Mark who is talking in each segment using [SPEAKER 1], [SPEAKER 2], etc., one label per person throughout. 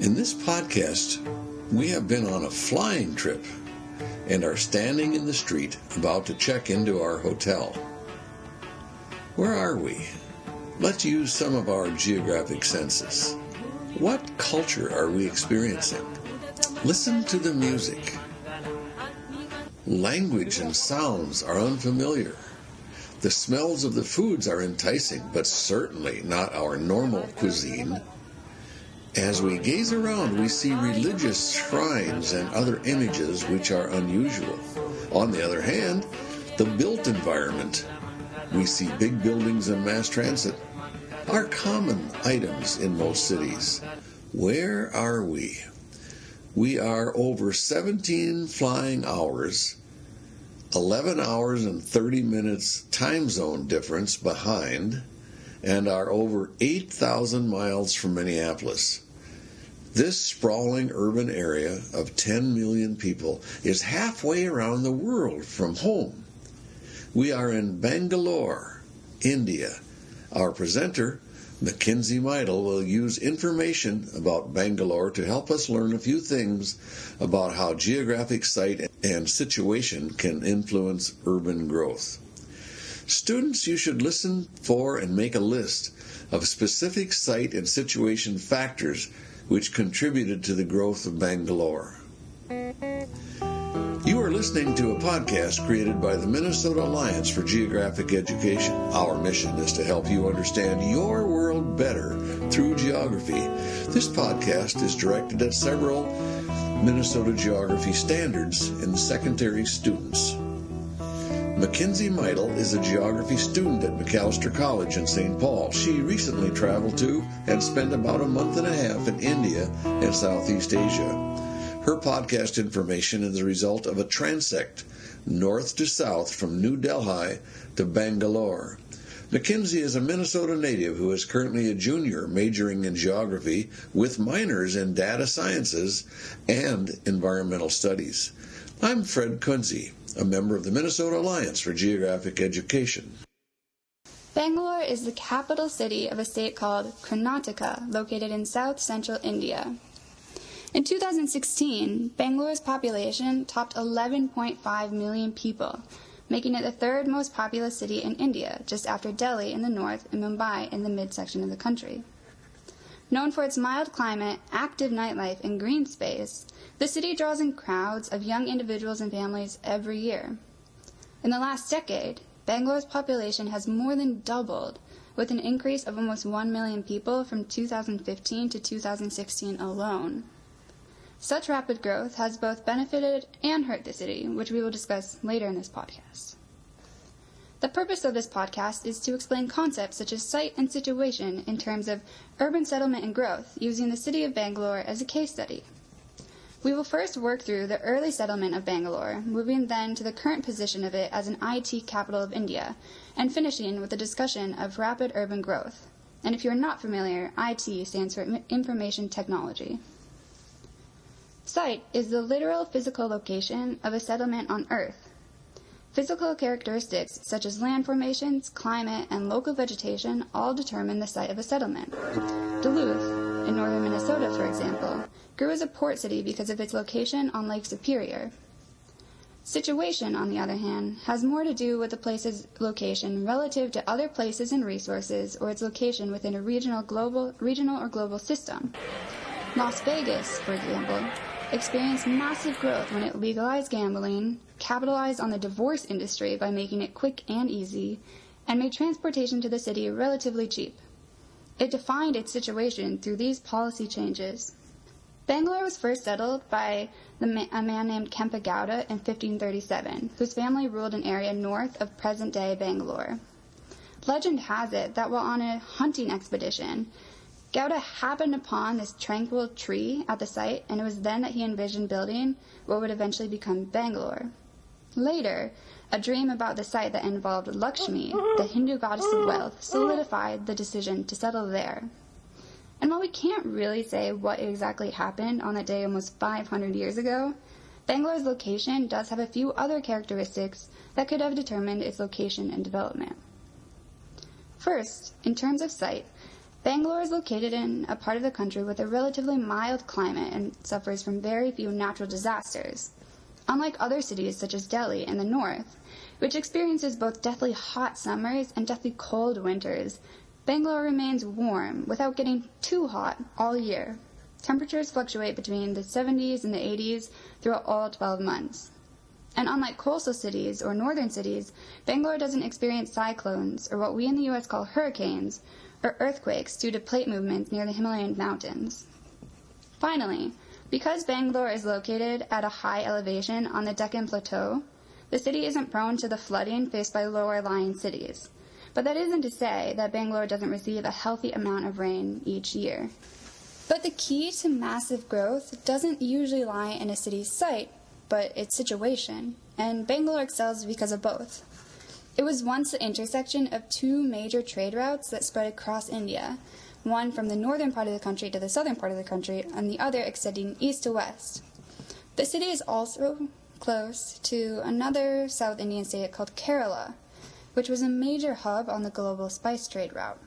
[SPEAKER 1] In this podcast, we have been on a flying trip and are standing in the street about to check into our hotel. Where are we? Let's use some of our geographic senses. What culture are we experiencing? Listen to the music. Language and sounds are unfamiliar. The smells of the foods are enticing, but certainly not our normal cuisine. As we gaze around, we see religious shrines and other images which are unusual. On the other hand, the built environment, we see big buildings and mass transit, are common items in most cities. Where are we? We are over 17 flying hours, 11 hours and 30 minutes time zone difference behind, and are over 8,000 miles from Minneapolis. This sprawling urban area of 10 million people is halfway around the world from home. We are in Bangalore, India. Our presenter, Mackenzie Meidel, will use information about Bangalore to help us learn a few things about how geographic site and situation can influence urban growth. Students, you should listen for and make a list of specific site and situation factors which contributed to the growth of Bangalore. You are listening to a podcast created by the Minnesota Alliance for Geographic Education. Our mission is to help you understand your world better through geography. This podcast is directed at several Minnesota geography standards in secondary students. Mackenzie Meidel is a geography student at McAllister College in St. Paul. She recently traveled to and spent about a month and a half in India and Southeast Asia. Her podcast information is the result of a transect north to south from New Delhi to Bangalore. Mackenzie is a Minnesota native who is currently a junior majoring in geography with minors in data sciences and environmental studies. I'm Fred Kunze, a member of the Minnesota Alliance for Geographic Education.
[SPEAKER 2] Bangalore is the capital city of a state called Karnataka, located in south-central India. In 2016, Bangalore's population topped 11.5 million people, making it the third most populous city in India, just after Delhi in the north and Mumbai in the midsection of the country. Known for its mild climate, active nightlife, and green space, the city draws in crowds of young individuals and families every year. In the last decade, Bangalore's population has more than doubled, with an increase of almost 1 million people from 2015 to 2016 alone. Such rapid growth has both benefited and hurt the city, which we will discuss later in this podcast. The purpose of this podcast is to explain concepts such as site and situation in terms of urban settlement and growth, using the city of Bangalore as a case study. We will first work through the early settlement of Bangalore, moving then to the current position of it as an IT capital of India, and finishing with a discussion of rapid urban growth. And if you are not familiar, IT stands for Information Technology. Site is the literal physical location of a settlement on Earth. Physical characteristics such as land formations, climate, and local vegetation all determine the site of a settlement. Duluth, in northern Minnesota, for example, grew as a port city because of its location on Lake Superior. Situation, on the other hand, has more to do with the place's location relative to other places and resources, or its location within a regional or global system. Las Vegas, for example, experienced massive growth when it legalized gambling, capitalized on the divorce industry by making it quick and easy, and made transportation to the city relatively cheap. It defined its situation through these policy changes. Bangalore was first settled by a man named Kempa Gowda in 1537, whose family ruled an area north of present-day Bangalore. Legend has it that while on a hunting expedition, Gowda happened upon this tranquil tree at the site, and it was then that he envisioned building what would eventually become Bangalore. Later, a dream about the site that involved Lakshmi, the Hindu goddess of wealth, solidified the decision to settle there. And while we can't really say what exactly happened on that day almost 500 years ago, Bangalore's location does have a few other characteristics that could have determined its location and development. First, in terms of site, Bangalore is located in a part of the country with a relatively mild climate and suffers from very few natural disasters, unlike other cities such as Delhi in the north, which experiences both deathly hot summers and deathly cold winters. Bangalore remains warm without getting too hot all year. Temperatures fluctuate between the 70s and the 80s throughout all 12 months. And unlike coastal cities or northern cities, Bangalore doesn't experience cyclones, or what we in the U.S. call hurricanes, or earthquakes due to plate movements near the Himalayan mountains. Finally, because Bangalore is located at a high elevation on the Deccan Plateau, the city isn't prone to the flooding faced by lower-lying cities. But that isn't to say that Bangalore doesn't receive a healthy amount of rain each year. But the key to massive growth doesn't usually lie in a city's site, but its situation, and Bangalore excels because of both. It was once the intersection of two major trade routes that spread across India, one from the northern part of the country to the southern part of the country, and the other extending east to west. The city is also close to another South Indian state called Kerala, which was a major hub on the global spice trade route.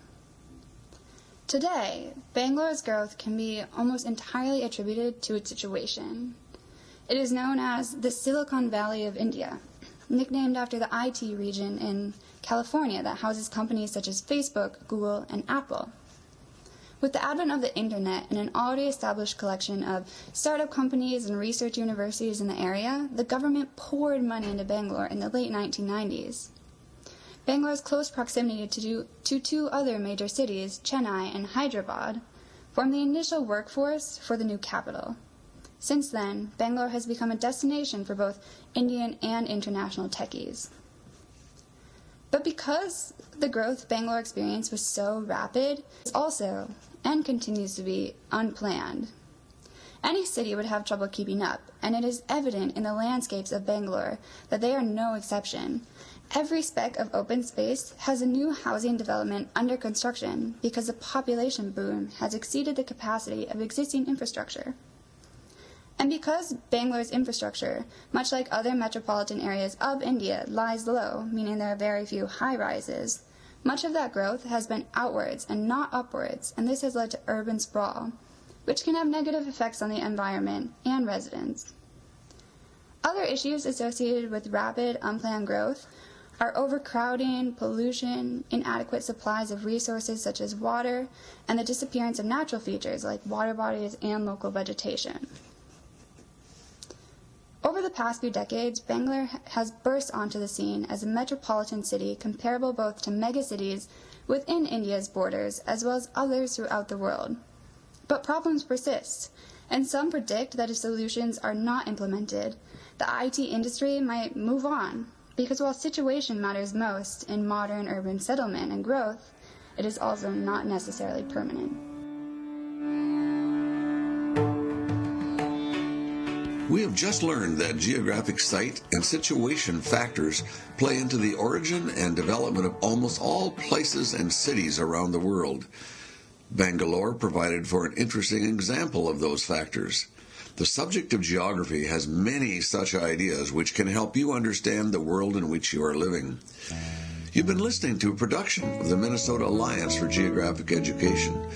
[SPEAKER 2] Today, Bangalore's growth can be almost entirely attributed to its situation. It is known as the Silicon Valley of India, nicknamed after the IT region in California that houses companies such as Facebook, Google, and Apple. With the advent of the internet and an already established collection of startup companies and research universities in the area, the government poured money into Bangalore in the late 1990s. Bangalore's close proximity to two other major cities, Chennai and Hyderabad, formed the initial workforce for the new capital. Since then, Bangalore has become a destination for both Indian and international techies. But because the growth Bangalore experienced was so rapid, it's also, and continues to be, unplanned. Any city would have trouble keeping up, and it is evident in the landscapes of Bangalore that they are no exception. Every speck of open space has a new housing development under construction because the population boom has exceeded the capacity of existing infrastructure. And because Bangalore's infrastructure, much like other metropolitan areas of India, lies low, meaning there are very few high-rises, much of that growth has been outwards and not upwards, and this has led to urban sprawl, which can have negative effects on the environment and residents. Other issues associated with rapid, unplanned growth are overcrowding, pollution, inadequate supplies of resources such as water, and the disappearance of natural features like water bodies and local vegetation. Over the past few decades, Bangalore has burst onto the scene as a metropolitan city comparable both to megacities within India's borders as well as others throughout the world. But problems persist, and some predict that if solutions are not implemented, the IT industry might move on, because while situation matters most in modern urban settlement and growth, it is also not necessarily permanent.
[SPEAKER 1] We have just learned that geographic site and situation factors play into the origin and development of almost all places and cities around the world. Bangalore provided for an interesting example of those factors. The subject of geography has many such ideas which can help you understand the world in which you are living. You've been listening to a production of the Minnesota Alliance for Geographic Education.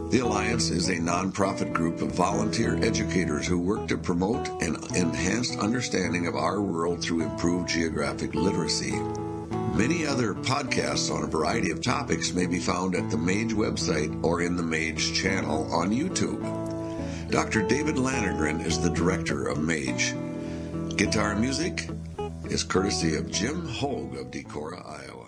[SPEAKER 1] The Alliance is a nonprofit group of volunteer educators who work to promote an enhanced understanding of our world through improved geographic literacy. Many other podcasts on a variety of topics may be found at the MAGE website or in the MAGE channel on YouTube. Dr. David Lanegren is the director of MAGE. Guitar music is courtesy of Jim Hogue of Decorah, Iowa.